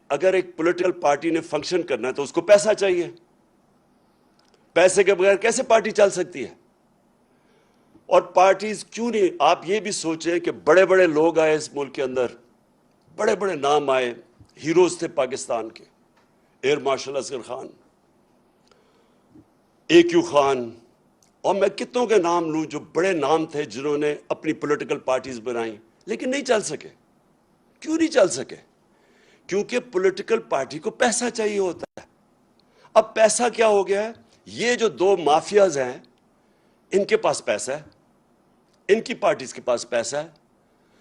اگر ایک political party نے فنکشن کرنا ہے تو اس کو پیسہ چاہیے. پیسے کے بغیر کیسے پارٹی چل سکتی ہے؟ اور پارٹیز کیوں نہیں، آپ یہ بھی سوچیں کہ بڑے بڑے لوگ آئے اس ملک کے اندر، بڑے بڑے نام آئے، ہیروز تھے پاکستان کے، air marshal Asghar Khan, AQ Khan, اور میں کتنوں کے نام لوں جو بڑے نام تھے جنہوں نے اپنی پولیٹیکل پارٹیز بنائیں لیکن نہیں چل سکے. کیوں نہیں چل سکے؟ کیونکہ پولیٹیکل پارٹی کو پیسہ چاہیے ہوتا ہے. اب پیسہ کیا ہو گیا ہے؟ یہ جو دو مافیاز ہیں ان کے پاس پیسہ ہے، ان کی پارٹیز کے پاس پیسہ ہے،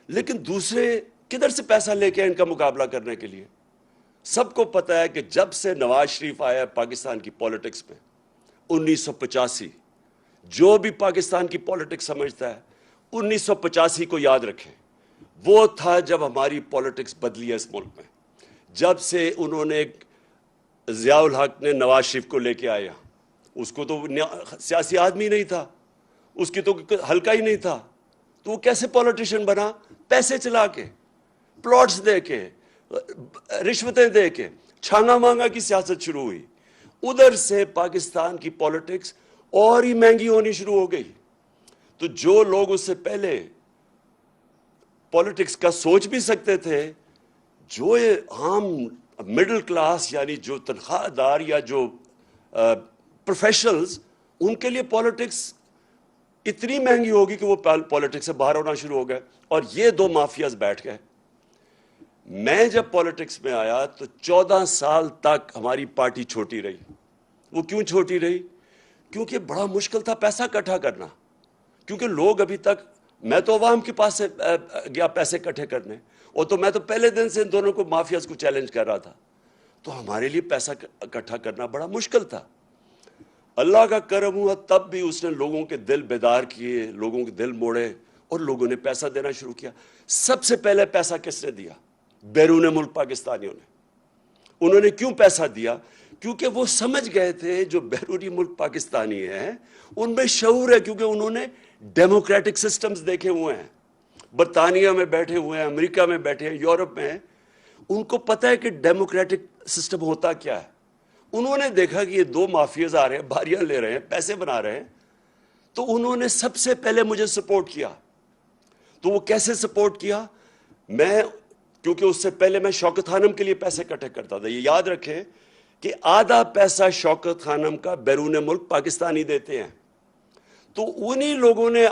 لیکن دوسرے کدھر سے پیسہ لے کے ان کا مقابلہ کرنے کے لیے؟ سب کو پتا ہے کہ جب سے نواز شریف آیا پاکستان کی پولیٹکس میں 1985، جو بھی پاکستان کی پولیٹکس سمجھتا ہے 1985 کو یاد رکھیں. وہ تھا جب ہماری پولیٹکس بدلی ہے اس ملک میں. جب سے انہوں نے ضیاء الحق نے نواز شریف کو لے کے آیا، اس کو تو سیاسی آدمی نہیں تھا، اس کی تو حلقہ ہی نہیں تھا، تو وہ کیسے پولیٹیشین بنا؟ پیسے چلا کے، پلاٹس دے کے، رشوتیں دے کے، چھانگا مانگا کی سیاست شروع ہوئی. ادھر سے پاکستان کی پولیٹکس اور ہی مہنگی ہونی شروع ہو گئی. تو جو لوگ اس سے پہلے پولیٹکس کا سوچ بھی سکتے تھے، جو عام مڈل کلاس یعنی جو تنخواہ دار یا جو پروفیشنلز، ان کے لیے پولیٹکس اتنی مہنگی ہوگی کہ وہ پولیٹکس سے باہر ہونا شروع ہو گئے. اور یہ دو مافیاز بیٹھ گئے. میں جب پولیٹکس میں آیا تو 14 سال تک ہماری پارٹی چھوٹی رہی. وہ کیوں چھوٹی رہی؟ کیونکہ بڑا مشکل تھا پیسہ اکٹھا کرنا. کیونکہ لوگ ابھی تک، میں تو عوام کے پاس سے گیا پیسے اکٹھے کرنے، اور تو میں تو پہلے دن سے ان دونوں کو مافیاز کو چیلنج کر رہا تھا. تو ہمارے لیے پیسہ اکٹھا کرنا بڑا مشکل تھا. اللہ کا کرم ہوا تب بھی اس نے لوگوں کے دل بیدار کیے، لوگوں کے دل موڑے، اور لوگوں نے پیسہ دینا شروع کیا. سب سے پہلے پیسہ کس نے دیا؟ بیرون ملک پاکستانیوں نے. انہوں نے کیوں پیسہ دیا؟ کیونکہ وہ سمجھ گئے تھے جو بیرونی ملک پاکستانی ہیں ان میں شعور ہے، کیونکہ انہوں نے ڈیموکریٹک سسٹمز دیکھے ہوئے ہیں. برطانیہ میں بیٹھے ہوئے ہیں، امریکہ میں بیٹھے ہیں، یورپ میں ہیں. ان کو پتہ ہے کہ ڈیموکریٹک سسٹم ہوتا کیا ہے. انہوں نے دیکھا کہ یہ دو مافیاز آ رہے ہیں، باریاں لے رہے ہیں، پیسے بنا رہے ہیں. تو انہوں نے سب سے پہلے مجھے سپورٹ کیا. تو وہ کیسے سپورٹ کیا؟ کیونکہ اس سے پہلے میں شوکت خانم کے لیے پیسے اکٹھے کرتا تھا. یہ یاد رکھیں کہ آدھا پیسہ شوکت خانم کا بیرون ملک پاکستانی دیتے ہیں. تو انہی لوگوں نے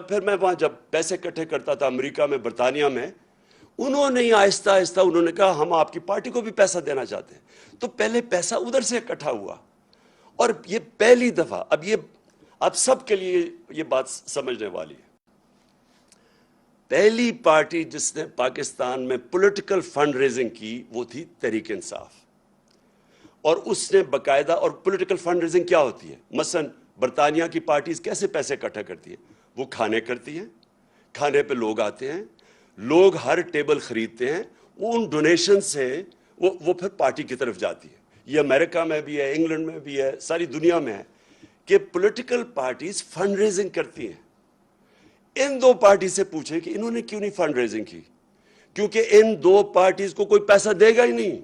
پھر میں وہاں جب پیسے اکٹھے کرتا تھا امریکہ میں، برطانیہ میں، انہوں نے ہی آہستہ آہستہ انہوں نے کہا ہم آپ کی پارٹی کو بھی پیسہ دینا چاہتے ہیں. تو پہلے پیسہ ادھر سے اکٹھا ہوا. اور یہ پہلی دفعہ، اب سب کے لیے یہ بات سمجھنے والی ہے، پہلی پارٹی جس نے پاکستان میں پولیٹیکل فنڈ ریزنگ کی وہ تھی تحریک انصاف. اور اس نے باقاعدہ، اور پولیٹیکل فنڈ ریزنگ کیا ہوتی ہے؟ مثلا برطانیہ کی پارٹیز کیسے پیسے اکٹھا کرتی ہیں؟ وہ کھانے کرتی ہیں، کھانے پہ لوگ آتے ہیں، لوگ ہر ٹیبل خریدتے ہیں، وہ ان ڈونیشن سے وہ پھر پارٹی کی طرف جاتی ہے. یہ امریکہ میں بھی ہے، انگلینڈ میں بھی ہے، ساری دنیا میں ہے کہ پولیٹیکل پارٹیز فنڈ ریزنگ کرتی ہیں. ان دو پارٹی سے پوچھیں کہ انہوں نے کیوں نہیں فنڈ ریزنگ کی؟ کیونکہ ان دو پارٹیز کو کوئی پیسہ دے گا ہی نہیں.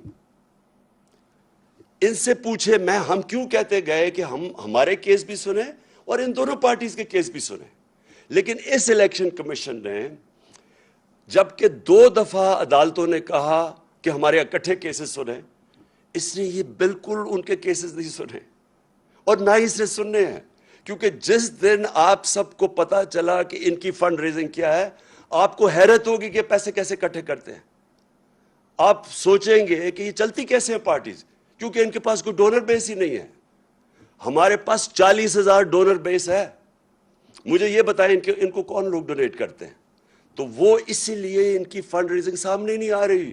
ان سے پوچھے ہم کیوں کہتے گئے کہ ہمارے کیس بھی سنیں اور ان دونوں پارٹیز کے کیس بھی سنیں. لیکن اس الیکشن کمیشن نے جبکہ 2 دفعہ عدالتوں نے کہا کہ ہمارے اکٹھے کیسز سنیں، اس نے یہ بالکل ان کے کیسز نہیں سنے، اور نہ ہی اس نے سننے ہیں. کیونکہ جس دن آپ سب کو پتا چلا کہ ان کی فنڈ ریزنگ کیا ہے، آپ کو حیرت ہوگی کہ پیسے کیسے اکٹھے کرتے ہیں. آپ سوچیں گے کہ یہ چلتی کیسے ہیں پارٹیز، کیونکہ ان کے پاس کوئی ڈونر بیس ہی نہیں ہے. ہمارے پاس 40,000 ڈونر بیس ہے. مجھے یہ بتائیں ان کو کون لوگ ڈونیٹ کرتے ہیں؟ تو وہ اسی لیے ان کی فنڈ ریزنگ سامنے نہیں آ رہی.